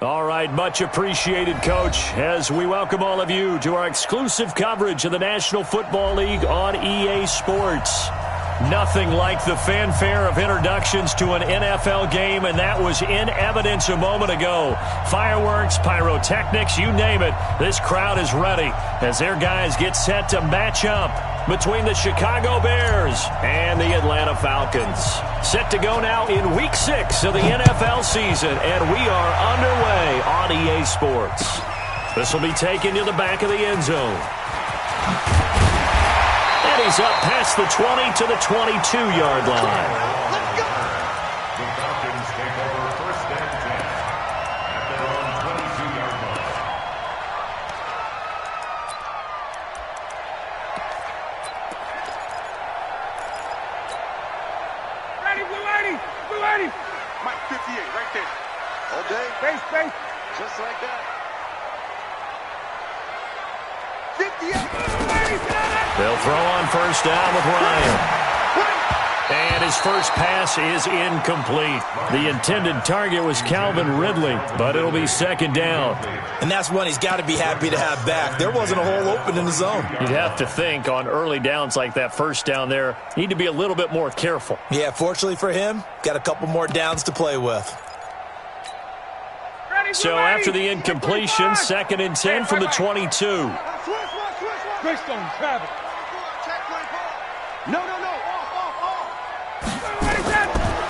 All right, much appreciated, Coach, as we welcome all of you to our exclusive coverage of the National Football League on EA Sports. Nothing like the fanfare of introductions to an NFL game, and that was in evidence a moment ago. Fireworks, pyrotechnics, you name it. This crowd is ready as their guys get set to match up between the Chicago Bears and the Atlanta Falcons. Set to go now in Week 6 of the NFL season, and we are underway on EA Sports. This will be taken to the back of the end zone. And he's up past the 20 to the 22-yard line. Let's go! The Falcons take over first and 10 at their own 22-yard line. Ready, blue 80. Mike 58, right there. All day. Face. Just like that. 58. They'll throw on first down with Ryan. And his first pass is incomplete. The intended target was Calvin Ridley, but it'll be second down. And that's one he's got to be happy to have back. There wasn't a hole open in the zone. You'd have to think on early downs like that first down there, need to be a little bit more careful. Yeah, fortunately for him, got a couple more downs to play with. So after the incompletion, second and 10 from the 22. Twist on Travis. No.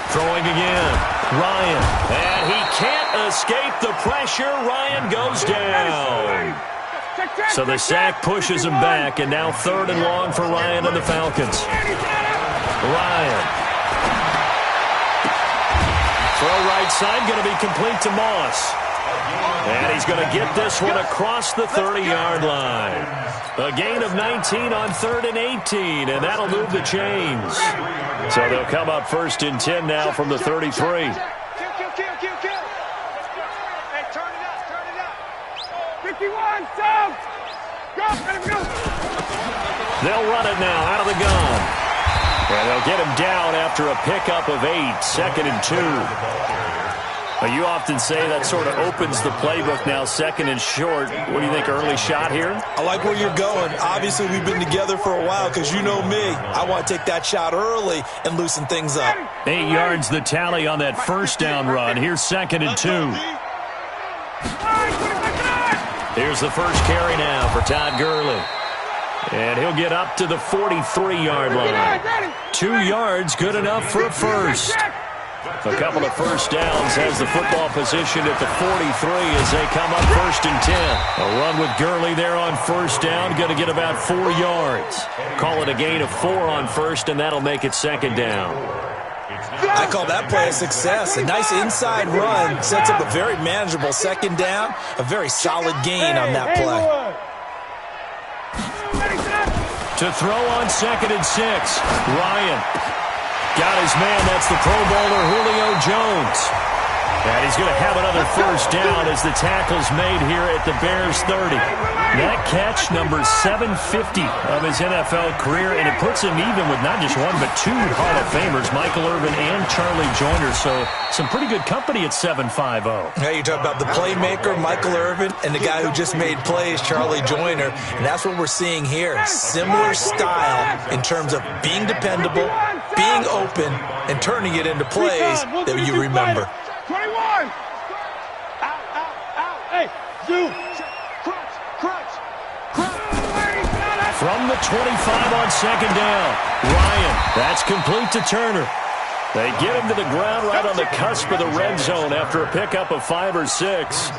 Throwing again. Ryan. And he can't escape the pressure. Ryan goes down. So the sack pushes him back, and now third and long for Ryan and the Falcons. Ryan. Throw right side, going to be complete to Moss. And he's going to get this one across the 30-yard line. A gain of 19 on third and 18, and that'll move the chains. So they'll come up first and 10 now from the 33. Kill. Hey, turn it up. 51, down. Go, let him go. They'll run it now out of the gun. And they'll get him down after a pickup of 8, second and 2. You often say that sort of opens the playbook now, second and short. What do you think, early shot here? I like where you're going. Obviously, we've been together for a while because you know me. I want to take that shot early and loosen things up. 8 yards the tally on that first down run. Here's second and 2. Here's the first carry now for Todd Gurley. And he'll get up to the 43-yard line. 2 yards, good enough for a first. A couple of first downs has the football positioned at the 43 as they come up first and 10. A run with Gurley there on first down, going to get about 4 yards. Call it a gain of 4 on first, and that'll make it second down. I call that play a success. A nice inside run sets up a very manageable second down. A very solid gain on that play. To throw on second and 6, Ryan. Got his man, that's the Pro Bowler Julio Jones. And he's going to have another first down as the tackle's made here at the Bears 30. That catch, number 750 of his NFL career, and it puts him even with not just one but 2 Hall of Famers, Michael Irvin and Charlie Joyner. So some pretty good company at 750. Hey, you talk about the playmaker, Michael Irvin, and the guy who just made plays, Charlie Joyner. And that's what we're seeing here. Similar style in terms of being dependable, being open, and turning it into plays that you remember. 21. Out. Hey, you. Crunch. From the 25 on second down, Ryan. That's complete to Turner. They get him to the ground right on the cusp of the red zone after a pickup of 5 or 6.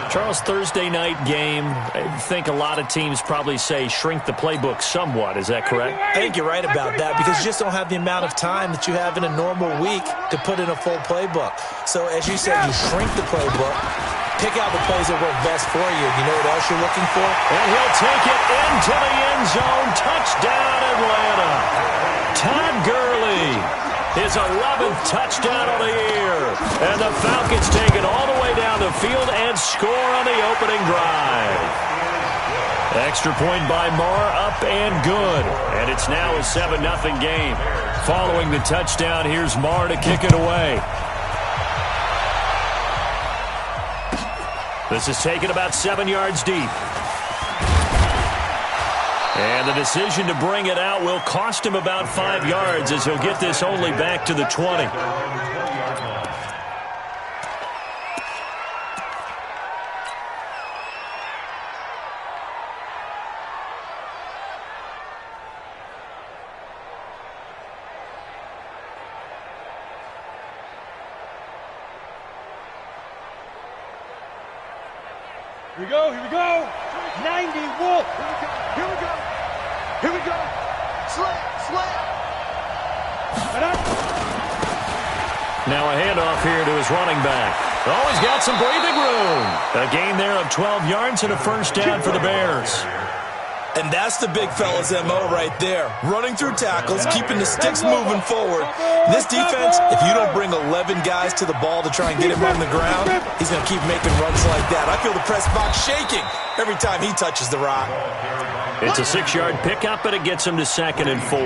Charles, Thursday night game, I think a lot of teams probably say shrink the playbook somewhat. Is that correct? I think you're right about that because you just don't have the amount of time that you have in a normal week to put in a full playbook. So as you said, you shrink the playbook, pick out the plays that work best for you. You know what else you're looking for? And he'll take it into the end zone. Touchdown, Atlanta. Todd Gurley. His 11th touchdown of the year. And the Falcons take it all the way down the field and score on the opening drive. Extra point by Marr, up and good. And it's now a 7-0 game. Following the touchdown, here's Marr to kick it away. This is taken about 7 yards deep. And the decision to bring it out will cost him about 5 yards as he'll get this only back to the 20. Here we go, here we go. 90, Wolf. Here we go. Here we go. Slam, slam. Now a handoff here to his running back. Oh, he's got some breathing room. A gain there of 12 yards and a first down for the Bears. And that's the big fella's MO right there. Running through tackles, keeping the sticks moving forward. This defense, if you don't bring 11 guys to the ball to try and get him on the ground, he's going to keep making runs like that. I feel the press box shaking every time he touches the rock. It's a 6-yard pickup, and it gets him to 2nd and 4.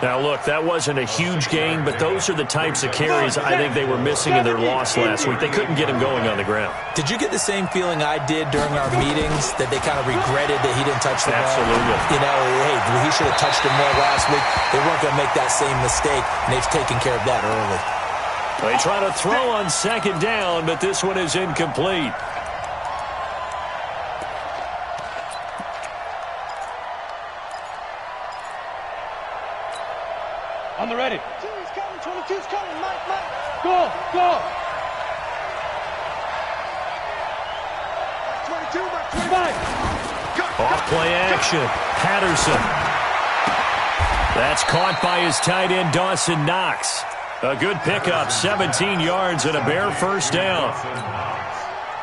Now, look, that wasn't a huge gain, but those are the types of carries I think they were missing in their loss last week. They couldn't get him going on the ground. Did you get the same feeling I did during our meetings, that they kind of regretted that he didn't touch the ball? Absolutely. You know, hey, he should have touched him more last week. They weren't going to make that same mistake, and they've taken care of that early. They try to throw on 2nd down, but this one is incomplete. On the ready. 22's coming, 22's coming. Mike. Go, go. 22, Mike, 25. Off play action. Patterson. That's caught by his tight end, Dawson Knox. A good pickup, 17 yards and a Bear first down.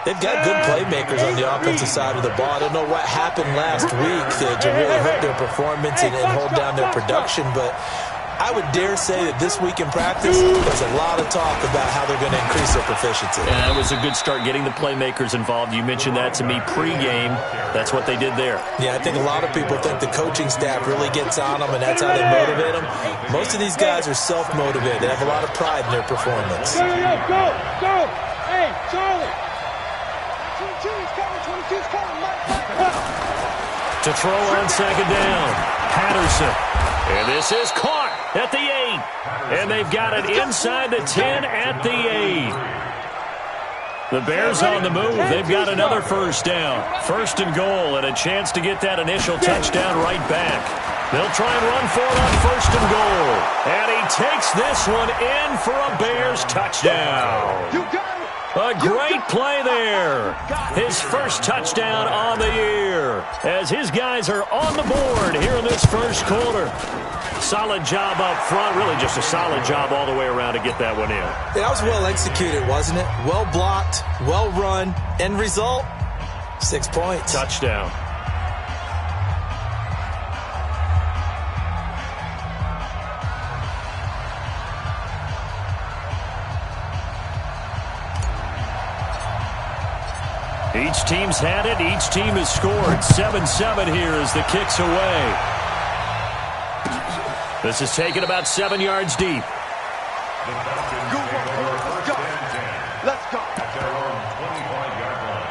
They've got good playmakers on the offensive side of the ball. I don't know what happened last week to really hurt their performance and hold down their production, but I would dare say that this week in practice, there's a lot of talk about how they're going to increase their proficiency. Yeah, that was a good start getting the playmakers involved. You mentioned that to me pregame. That's what they did there. Yeah, I think a lot of people think the coaching staff really gets on them, and that's how they motivate them. Most of these guys are self-motivated. They have a lot of pride in their performance. Go. Hey, Charlie. 22's coming, 22's coming. Mike. To throw on 2nd down, Patterson. And this is caught at the 8. And they've got it inside the 10 at the 8. The Bears on the move. They've got another first down. 1st and goal, and a chance to get that initial touchdown right back. They'll try and run for it on 1st and goal. And he takes this one in for a Bears touchdown. You got it. A great play there. His first touchdown on the year as his guys are on the board here in this first quarter. Solid job up front. Really just a solid job all the way around to get that one in. Yeah, that was well executed, wasn't it? Well blocked, well run. End result, 6 points. Touchdown. Each team's had it. Each team has scored. 7-7 here as the kick's away. This is taken about 7 yards deep. Let's go. At their own 25-yard line.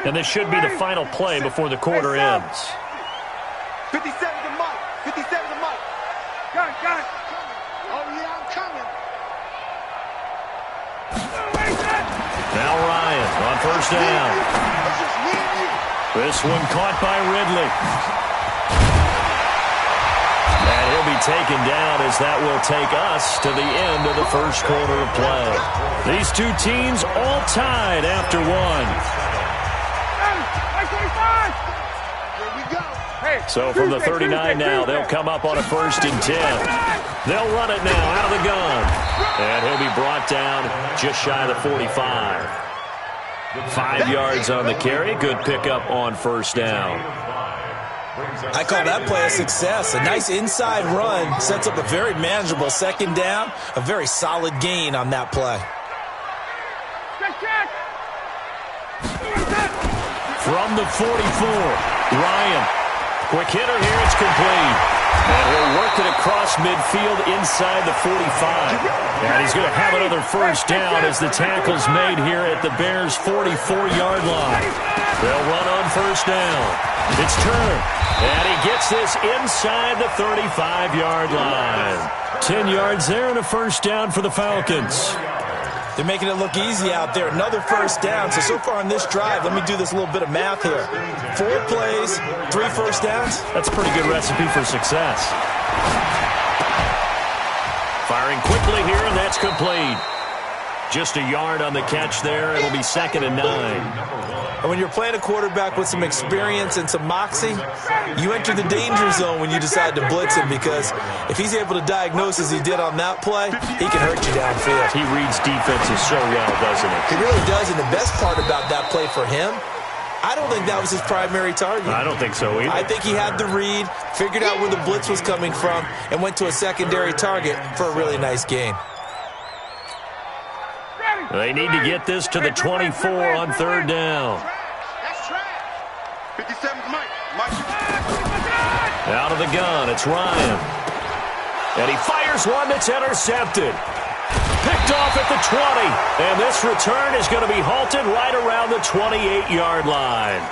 And this should be the final play before the quarter ends. 57 to Mike. 57 to Mike. Got it. Oh, yeah, I'm coming. Now Ryan on 1st down. It's just me and you. This one caught by Ridley. And he'll be taken down as that will take us to the end of the first quarter of play. These two teams all tied after one. Here we go. So from the 39 now, they'll come up on a 1st and 10. They'll run it now out of the gun. And he'll be brought down just shy of the 45. 5 yards on the carry. Good pickup on 1st down. I call that play a success. A nice inside run sets up a very manageable 2nd down. A very solid gain on that play. From the 44, Ryan. Quick hitter here. It's complete. And he'll work it across midfield inside the 45. And he's going to have another first down as the tackle's made here at the Bears' 44-yard line. They'll run on first down. It's Turner. And he gets this inside the 35-yard line. 10 yards there and a first down for the Falcons. They're making it look easy out there. Another first down. So far on this drive, let me do this little bit of math here. 4 plays, 3 first downs. That's a pretty good recipe for success. Firing quickly here, and that's complete. Just a yard on the catch there. It'll be 2nd and 9. And when you're playing a quarterback with some experience and some moxie, you enter the danger zone when you decide to blitz him, because if he's able to diagnose as he did on that play, he can hurt you downfield. He reads defenses so well, doesn't he? He really does, and the best part about that play for him, I don't think that was his primary target. I don't think so either. I think he had the read, figured out where the blitz was coming from, and went to a secondary target for a really nice gain. They need to get this to the 24 on 3rd down. That's trash. 57's Mike. Out of the gun, it's Ryan. And he fires one that's intercepted. Picked off at the 20. And this return is going to be halted right around the 28-yard line.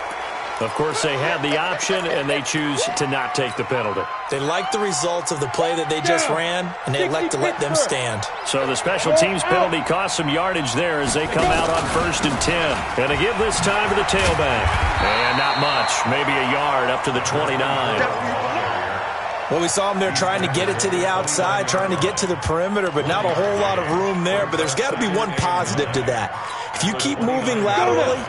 Of course, they have the option, and they choose to not take the penalty. They like the results of the play that they just ran, and they elect to let them stand. So the special teams penalty cost some yardage there as they come out on 1st and 10. And to give this time to the tailback. And not much, maybe a yard up to the 29. Well, we saw him there trying to get it to the outside, trying to get to the perimeter, but not a whole lot of room there. But there's got to be one positive to that. If you keep moving laterally,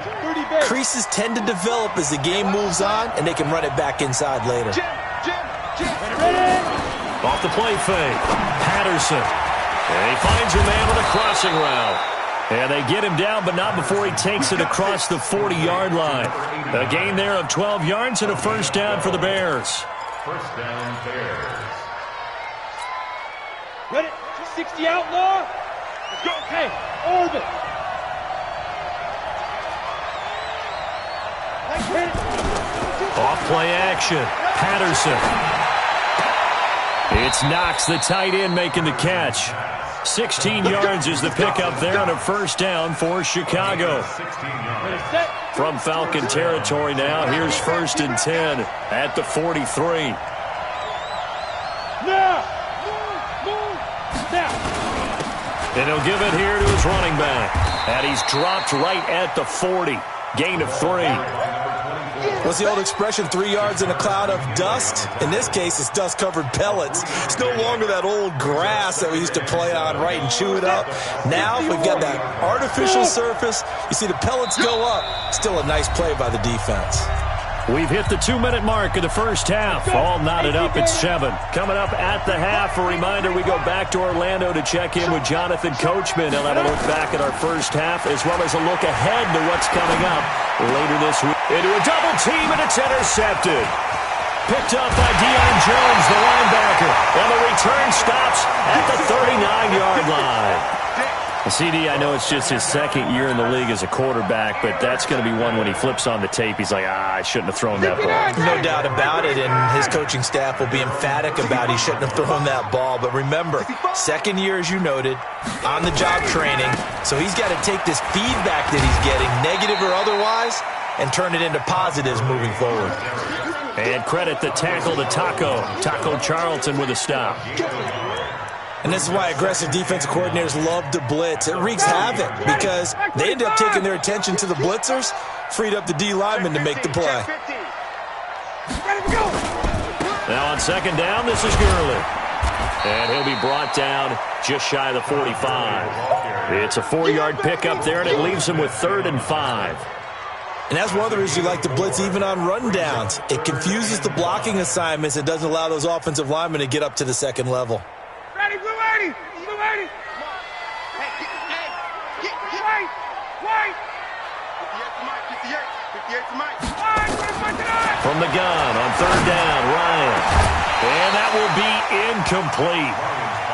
creases tend to develop as the game moves on, and they can run it back inside later. Off the play fake, Patterson. And he finds a man on a crossing route. And they get him down, but not before he takes it across the 40-yard line. A gain there of 12 yards and a first down for the Bears. First down, Bears. Ready? 60 outlaw. Let's go. Hey, orbit. Off play action. Patterson. It's Knox, the tight end, making the catch. 16 yards is the pickup there on a first down for Chicago. From Falcon territory now, here's 1st and 10 at the 43. And he'll give it here to his running back. And he's dropped right at the 40. Gain of 3. What's the old expression, 3 yards in a cloud of dust? In this case, it's dust-covered pellets. It's no longer that old grass that we used to play on, right, and chew it up. Now we've got that artificial surface. You see the pellets go up. Still a nice play by the defense. We've hit the 2-minute mark of the first half. All knotted up at 7. Coming up at the half, a reminder, we go back to Orlando to check in with Jonathan Coachman. He'll have a look back at our first half, as well as a look ahead to what's coming up later this week. Into a double team, and it's intercepted. Picked up by Deion Jones, the linebacker. And the return stops at the 39-yard line. CD, I know it's just his 2nd year in the league as a quarterback, but that's going to be one when he flips on the tape, he's like, I shouldn't have thrown that ball. No doubt about it, and his coaching staff will be emphatic about he shouldn't have thrown that ball. But remember, 2nd year, as you noted, on-the-job training, so he's got to take this feedback that he's getting, negative or otherwise, and turn it into positives moving forward. And credit the tackle to Taco Charlton with a stop. And this is why aggressive defensive coordinators love to blitz. It wreaks havoc because they end up taking their attention to the blitzers, freed up the D lineman to make the play. Now on 2nd down, this is Gurley. And he'll be brought down just shy of the 45. It's a 4-yard pickup there, and it leaves him with 3rd and 5. And that's one of the reasons you like to blitz even on rundowns. It confuses the blocking assignments and doesn't allow those offensive linemen to get up to the 2nd level. Ready, blue 80! Blue 80! Hey, white! 58 to Mike. From the gun on 3rd down, Ryan. And that will be incomplete.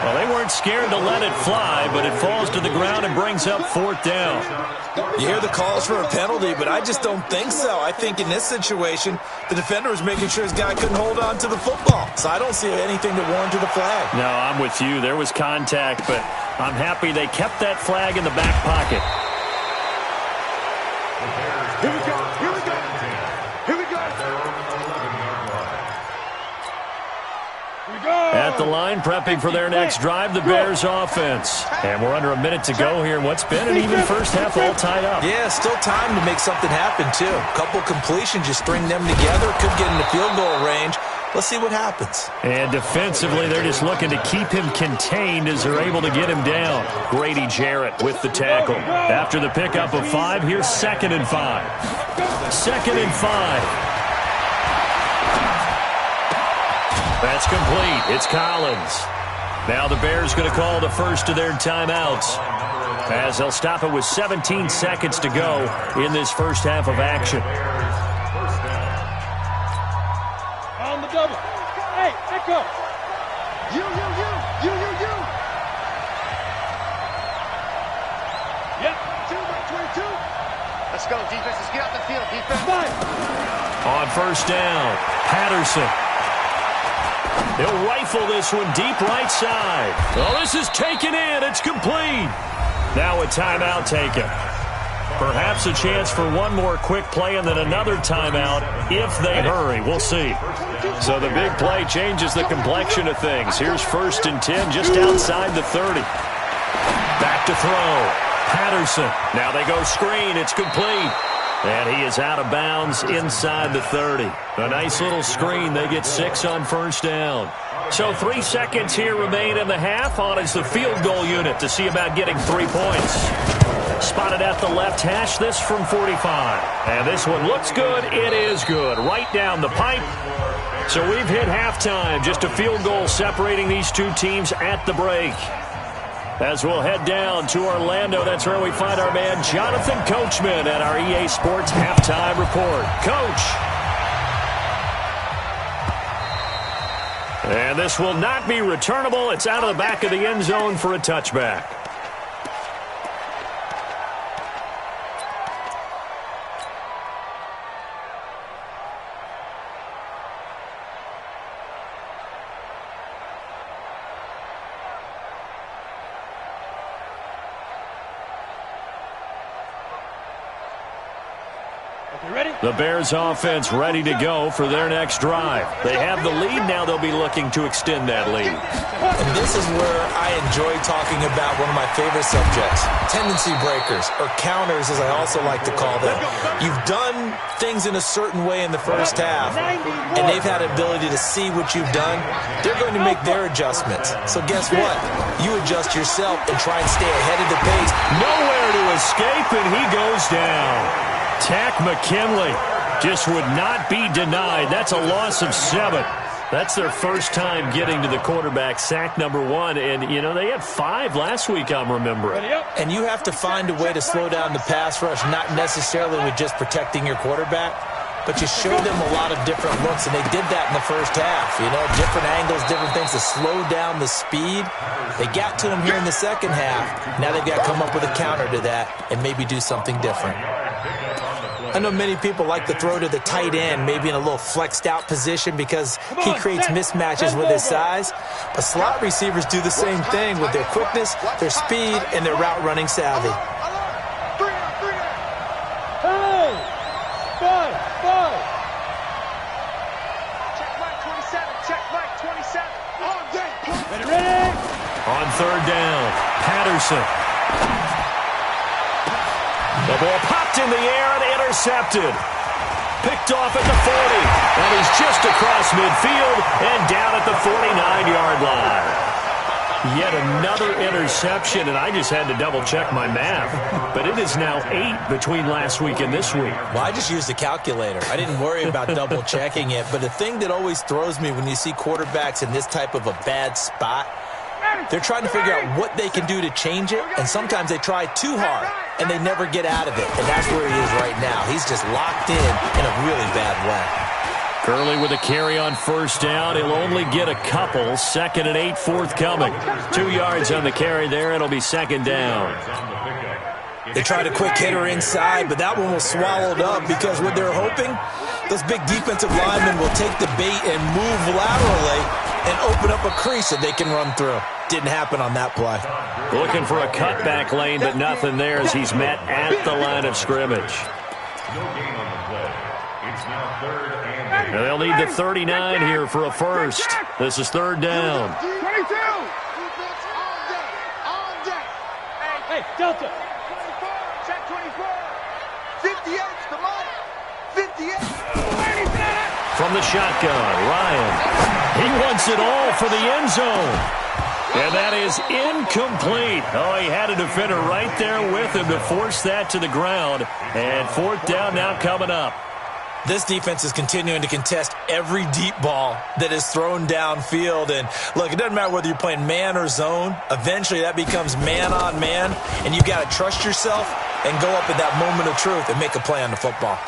Well, they weren't scared to let it fly, but it falls to the ground and brings up 4th down. You hear the calls for a penalty, but I just don't think so. I think in this situation, the defender was making sure his guy couldn't hold on to the football. So I don't see anything that warranted a flag. No, I'm with you. There was contact, but I'm happy they kept that flag in the back pocket. Here we go. Here we go. Here we go. At the line, prepping for their next drive, the Bears offense. And we're under a minute to go here in what's been an even first half, all tied up. Yeah, still time to make something happen, too. A couple completions, you string them together, could get into field goal range. Let's see what happens. And defensively, they're just looking to keep him contained as they're able to get him down. Grady Jarrett with the tackle. After the pickup of 5, here's 2nd and 5. 2nd and 5. That's complete. It's Collins. Now the Bears going to call the first of their timeouts, as they'll stop it with 17 seconds to go in this first half of action. On the double. Hey, echo. You. Yep. 2 by 22. Let's go, defense. Let's get out the field, defense. 5. On first down, Patterson. They'll rifle this one deep right side. Oh, this is taken in. It's complete. Now a timeout taken. Perhaps a chance for one more quick play and then another timeout if they hurry. We'll see. So the big play changes the complexion of things. Here's 1st and 10 just outside the 30. Back to throw. Patterson. Now they go screen. It's complete. And he is out of bounds inside the 30. A nice little screen. They get 6 on first down. So 3 seconds here remain in the half. On is the field goal unit to see about getting 3 points. Spotted at the left hash, this from 45. And this one looks good. It is good. Right down the pipe. So we've hit halftime. Just a field goal separating these two teams at the break. As we'll head down to Orlando, that's where we find our man Jonathan Coachman at our EA Sports Halftime Report. Coach. And this will not be returnable. It's out of the back of the end zone for a touchback. The Bears offense ready to go for their next drive. They have the lead. Now they'll be looking to extend that lead. And this is where I enjoy talking about one of my favorite subjects, tendency breakers, or counters as I also like to call them. You've done things in a certain way in the first half, and they've had an ability to see what you've done. They're going to make their adjustments. So guess what? You adjust yourself and try and stay ahead of the pace. Nowhere to escape, and he goes down. Tack McKinley just would not be denied. That's a loss of 7. That's their first time getting to the quarterback, sack number 1. And, you know, they had 5 last week, I'm remembering. And you have to find a way to slow down the pass rush, not necessarily with just protecting your quarterback, but you show them a lot of different looks, and they did that in the first half. You know, different angles, different things to slow down the speed. They got to him here in the second half. Now they've got to come up with a counter to that and maybe do something different. I know many people like to throw to the tight end, maybe in a little flexed out position because he creates mismatches with his size. But slot receivers do the same thing with their quickness, their speed, and their route running savvy. Hey! 5. Check Mike 27. Check Mike 27. All day. Ready? On third down, Patterson. The ball popped in the air and intercepted. Picked off at the 40. And he's just across midfield and down at the 49-yard line. Yet another interception, and I just had to double-check my math. But it is now 8 between last week and this week. Well, I just used the calculator. I didn't worry about double-checking it. But the thing that always throws me when you see quarterbacks in this type of a bad spot, they're trying to figure out what they can do to change it, and sometimes they try too hard, and they never get out of it. And that's where he is right now. He's just locked in a really bad way. Gurley with a carry on first down. He'll only get a couple. 2nd and 8 forthcoming. 2 yards on the carry there. It'll be 2nd down. They tried a quick hitter inside, but that one was swallowed up because what they're hoping, those big defensive linemen will take the bait and move laterally and open up a crease that they can run through. Didn't happen on that play. Looking for a cutback lane, but nothing there as he's met at the line of scrimmage. No gain on the play. It's now 3rd and 8. They'll need the 39 here for a first. This is 3rd down. 22. Hey, Delta. 24. Check 24. 58's the money. 58. From the shotgun, Ryan. He wants it all for the end zone. And that is incomplete. Oh, he had a defender right there with him to force that to the ground. And 4th down now coming up. This defense is continuing to contest every deep ball that is thrown downfield. And, look, it doesn't matter whether you're playing man or zone. Eventually, that becomes man on man. And you've got to trust yourself and go up at that moment of truth and make a play on the football.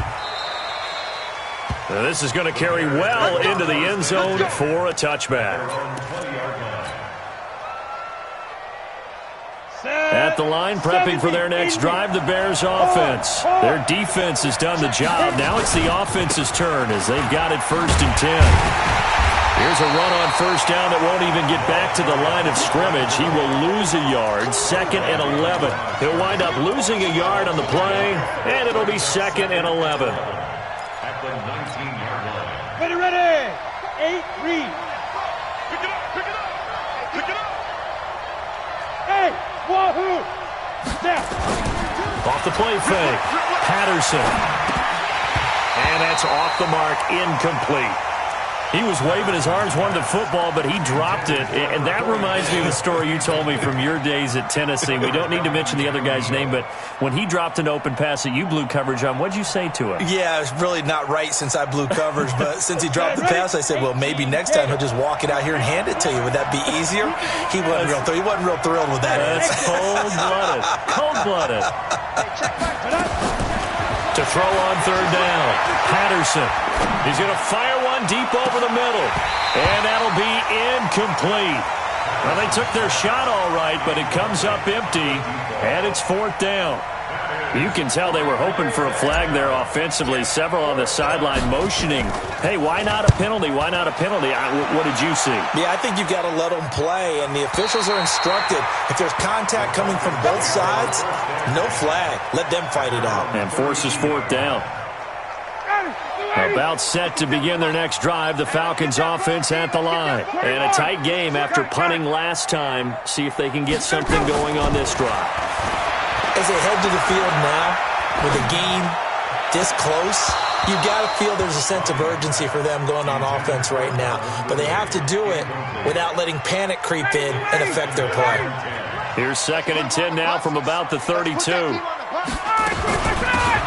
Now, this is going to carry well into the end zone for a touchback. At the line, prepping for their next drive, the Bears offense. Their defense has done the job. Now it's the offense's turn as they've got it 1st and 10. Here's a run on first down that won't even get back to the line of scrimmage. He will lose a yard, 2nd and 11. He'll wind up losing a yard on the play, and it'll be 2nd and 11. At the 19-yard line. Ready. 8, read. Pick it up. Pick it up. Pick it up. Hey, wahoo. Step. Off the play fake, Patterson. And that's off the mark, incomplete. He was waving his arms, wanted the football, but he dropped it. And that reminds me of the story you told me from your days at Tennessee. We don't need to mention the other guy's name, but when he dropped an open pass that you blew coverage on, what'd you say to him? Yeah, it's really not right since I blew coverage, but since he dropped the pass, I said, well, maybe next time he'll just walk it out here and hand it to you. Would that be easier? He wasn't real thrilled with that. That's cold-blooded. Cold-blooded. To throw on 3rd down, Patterson. He's going to fire one deep over the middle, and that'll be incomplete. Well, they took their shot all right, but it comes up empty, and it's 4th down. You can tell they were hoping for a flag there offensively. Several on the sideline motioning, hey, why not a penalty? Why not a penalty? What did you see? Yeah, I think you've got to let them play, and the officials are instructed, if there's contact coming from both sides, no flag. Let them fight it out. And forces 4th down. About set to begin their next drive, the Falcons offense at the line. And a tight game after punting last time. See if they can get something going on this drive. As they head to the field now, with a game this close, you've got to feel there's a sense of urgency for them going on offense right now. But they have to do it without letting panic creep in and affect their play. Here's 2nd and 10 now from about the 32.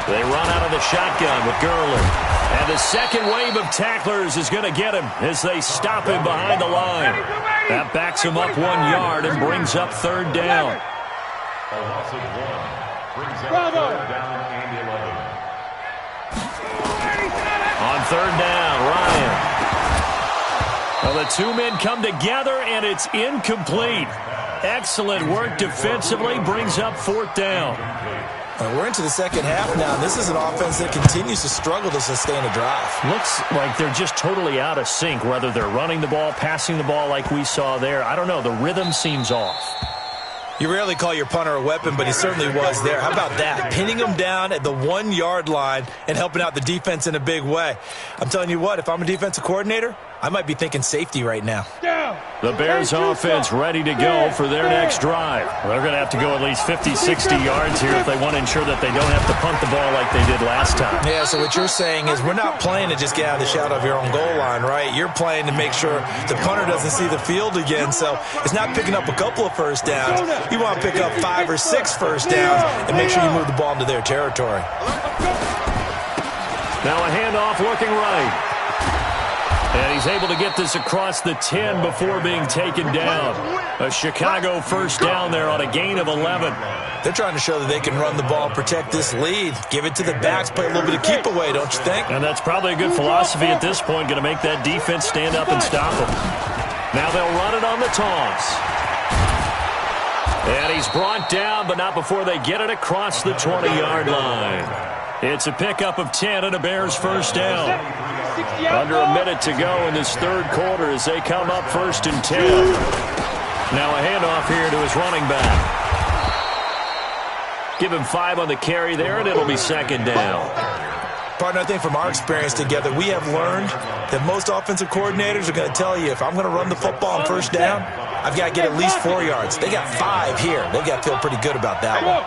They run out of the shotgun with Gurley. And the second wave of tacklers is going to get him as they stop him behind the line. That backs him up 1 yard and brings up 3rd down. A loss of 1 brings up 3rd down and 11. On 3rd down, Ryan. Well, the 2 men come together, and it's incomplete. Excellent work defensively, brings up 4th down. We're into the second half now, and this is an offense that continues to struggle to sustain a drive. Looks like they're just totally out of sync, whether they're running the ball, passing the ball like we saw there. I don't know. The rhythm seems off. You rarely call your punter a weapon, but he certainly was there. How about that? Pinning him down at the 1 yard line and helping out the defense in a big way. I'm telling you what, if I'm a defensive coordinator, I might be thinking safety right now. The Bears offense ready to go for their next drive. They're going to have to go at least 50, 60 yards here if they want to ensure that they don't have to punt the ball like they did last time. Yeah, so what you're saying is we're not playing to just get out of the shadow of your own goal line, right? You're playing to make sure the punter doesn't see the field again. So it's not picking up a couple of first downs. You want to pick up 5 or 6 first downs and make sure you move the ball into their territory. Now a handoff looking right. And he's able to get this across the 10 before being taken down. A Chicago first down there on a gain of 11. They're trying to show that they can run the ball, protect this lead. Give it to the backs, play a little bit of keep away, don't you think? And that's probably a good philosophy at this point, going to make that defense stand up and stop them. Now they'll run it on the toss. And he's brought down, but not before they get it across the 20-yard line. It's a pickup of 10 and a Bears first down. Under a minute to go in this third quarter as they come up first and 10. Now a handoff here to his running back. Give him 5 on the carry there, and it'll be second down. Partner, I think from our experience together, we have learned that most offensive coordinators are going to tell you, if I'm going to run the football on first down, I've got to get at least 4 yards. They got 5 here. They got to feel pretty good about that one.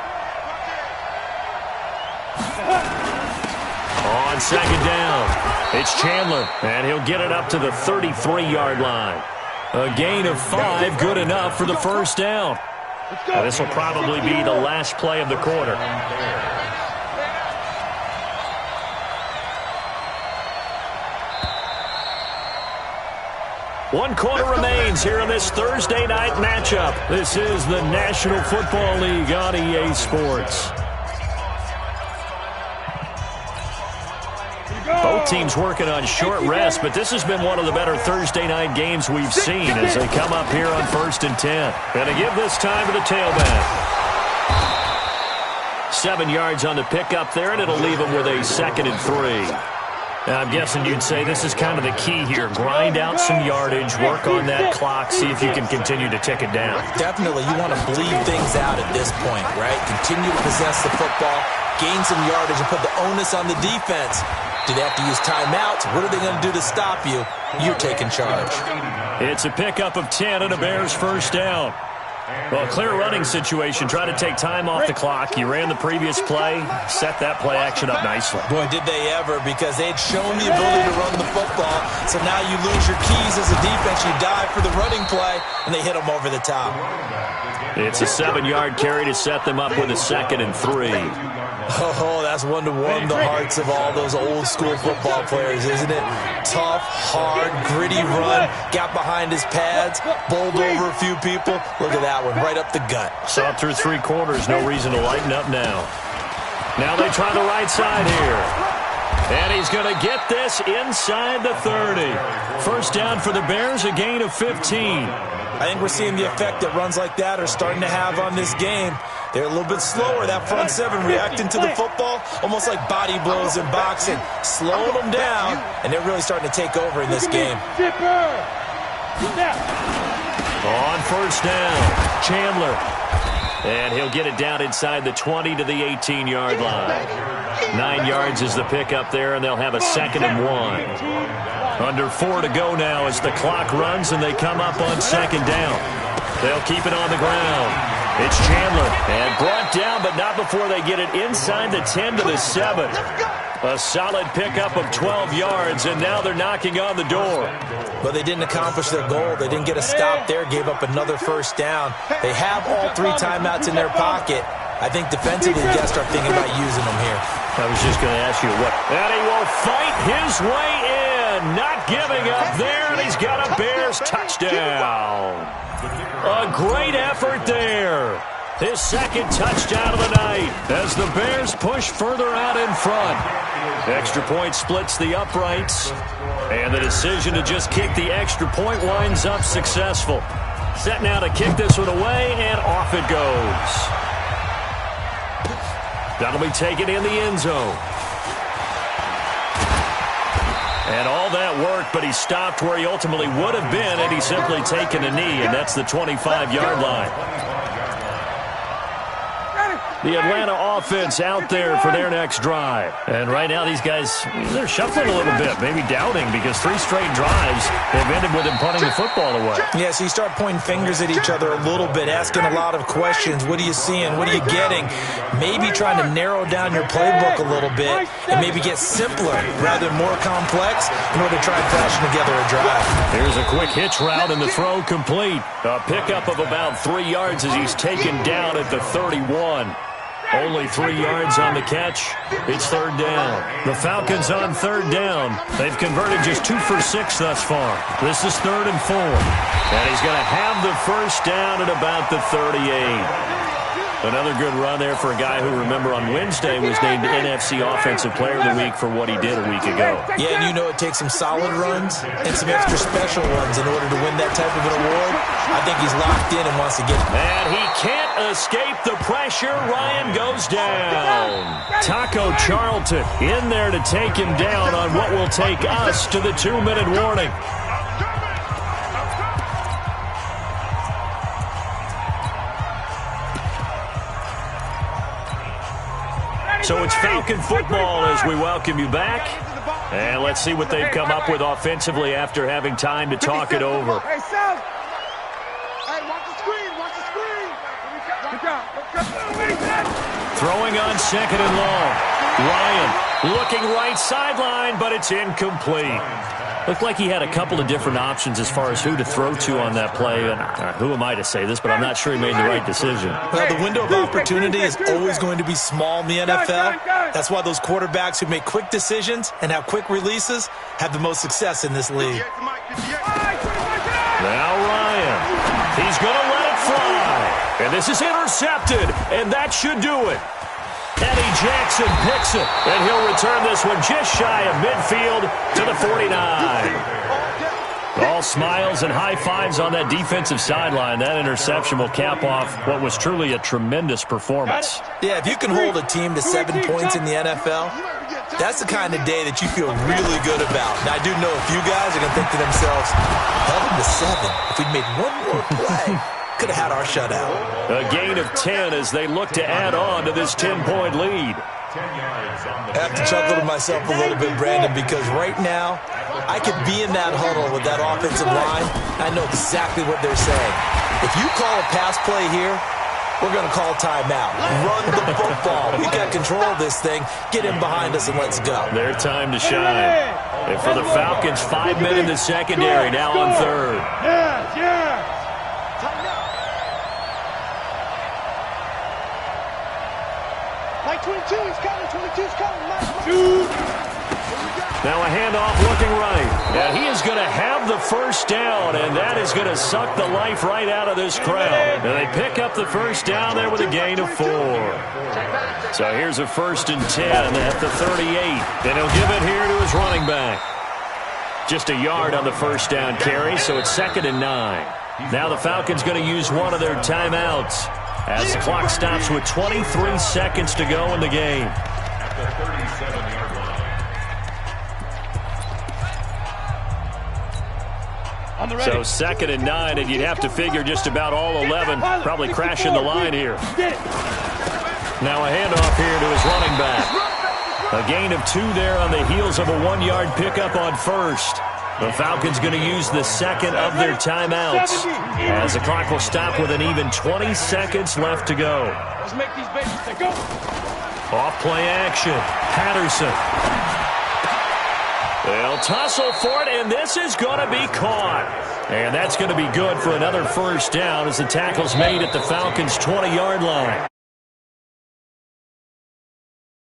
On second down, it's Chandler, and he'll get it up to the 33-yard line. A gain of 5, good enough for the first down. Now, this will probably be the last play of the quarter. One quarter remains here in this Thursday night matchup. This is the National Football League on EA Sports. Both teams working on short rest, but this has been one of the better Thursday night games we've seen as they come up here on first and 10. Going to give this time to the tailback. 7 yards on the pickup there, and it'll leave them with a second and 3. Now, I'm guessing you'd say this is kind of the key here. Grind out some yardage, work on that clock, see if you can continue to tick it down. Definitely, you want to bleed things out at this point, right? Continue to possess the football, gain some yardage, and put the onus on the defense. Do they have to use timeouts? What are they going to do to stop you? You're taking charge. It's a pickup of 10 and a Bears first down. Well, clear running situation. Try to take time off the clock. You ran the previous play, set that play action up nicely. Boy, did they ever, because they'd shown the ability to run the football. So now you lose your keys as a defense. You dive for the running play, and they hit them over the top. It's a 7-yard carry to set them up with a second and 3. Oh, that's one to warm the hearts of all those old-school football players, isn't it? Tough, hard, gritty run, got behind his pads, bowled over a few people. Look at that one, right up the gut. Saw through 3 quarters, no reason to lighten up now. Now they try the right side here. And he's going to get this inside the 30. First down for the Bears, a gain of 15. I think we're seeing the effect that runs like that are starting to have on this game. They're a little bit slower, that front 7, reacting to the football, almost like body blows in boxing, slowing them down, and they're really starting to take over in this game. On first down, Chandler. And he'll get it down inside the 20 to the 18-yard line. 9 yards is the pickup there, and they'll have a second and 1. Under 4 to go now as the clock runs, and they come up on second down. They'll keep it on the ground. It's Chandler, and brought down, but not before they get it inside the 10 to the 7. A solid pickup of 12 yards, and now they're knocking on the door. But they didn't accomplish their goal. They didn't get a stop there, gave up another first down. They have all 3 timeouts in their pocket. I think defensively, you got to start thinking about using them here. I was just going to ask you what. And he will fight his way in, not giving up there, and he's got a Bears touchdown. A great effort there. His second touchdown of the night as the Bears push further out in front. Extra point splits the uprights, and the decision to just kick the extra point winds up successful. Set now to kick this one away, and off it goes. That'll be taken in the end zone. And all that work, but he stopped where he ultimately would have been had he simply taken a knee, and that's the 25-yard line. The Atlanta offense out there for their next drive. And right now these guys, they're shuffling a little bit, maybe doubting, because 3 straight drives have ended with them punting the football away. Yeah, so you start pointing fingers at each other a little bit, asking a lot of questions. What are you seeing? What are you getting? Maybe trying to narrow down your playbook a little bit and maybe get simpler rather than more complex in order to try and fashion together a drive. Here's a quick hitch route and the throw complete. A pickup of about 3 yards as he's taken down at the 31. Only 3 yards on the catch. It's third down. The Falcons on third down. They've converted just 2 for 6 thus far. This is 3rd and 4. And he's going to have the first down at about the 38. Another good run there for a guy who, remember, on Wednesday was named NFC Offensive Player of the Week for what he did a week ago. Yeah, and you know it takes some solid runs and some extra special ones in order to win that type of an award. I think he's locked in and wants to get it. And he can't escape the pressure. Ryan goes down. Taco Charlton in there to take him down on what will take us to the 2-minute warning. So it's Falcon football as we welcome you back. And let's see what they've come up with offensively after having time to talk it over. Hey, Sam. Hey, watch the screen. Watch the screen. Good job. Throwing on 2nd and long. Ryan looking right sideline, but it's incomplete. Looked like he had a couple of different options as far as who to throw to on that play. And who am I to say this, but I'm not sure he made the right decision. Well, the window of opportunity is always going to be small in the NFL. That's why those quarterbacks who make quick decisions and have quick releases have the most success in this league. Now Ryan, he's going to let it fly. And this is intercepted, and that should do it. Eddie Jackson picks it, and he'll return this one just shy of midfield to the 49. All smiles and high fives on that defensive sideline. That interception will cap off what was truly a tremendous performance. Yeah, if you can hold a team to 7 points in the NFL, that's the kind of day that you feel really good about. Now, I do know a few guys are going to think to themselves, held them to 7. If we'd made one more play, could have had our shutout. A gain of 10 as they look to add on to this 10-point lead. I have to chuckle to myself a little bit, Brandon, because right now I could be in that huddle with that offensive line. I know exactly what they're saying. If you call a pass play here, we're going to call timeout. Run the football. We got control of this thing. Get in behind us and let's go. Their time to shine. And for the Falcons, 5 men in the secondary, now on third. Yeah. Mike 22 is coming. 22's coming. Now a handoff looking right. And he is going to have the first down, and that is going to suck the life right out of this crowd. And they pick up the first down there with a gain of 4. So here's a 1st and 10 at the 38. And he'll give it here to his running back. Just a yard on the first down carry, so it's 2nd and 9. Now the Falcons going to use one of their timeouts as the clock stops with 23 seconds to go in the game. At the 37-yard line. So 2nd and 9, and you'd have to figure just about all 11 probably crashing the line here. Now a handoff here to his running back. A gain of 2 there on the heels of a 1-yard pickup on first. The Falcons going to use the second of their timeouts as the clock will stop with an even 20 seconds left to go. Let's make these babies take go. Off play action. Patterson. They'll tussle for it, and this is going to be caught. And that's going to be good for another first down as the tackle's made at the Falcons' 20-yard line.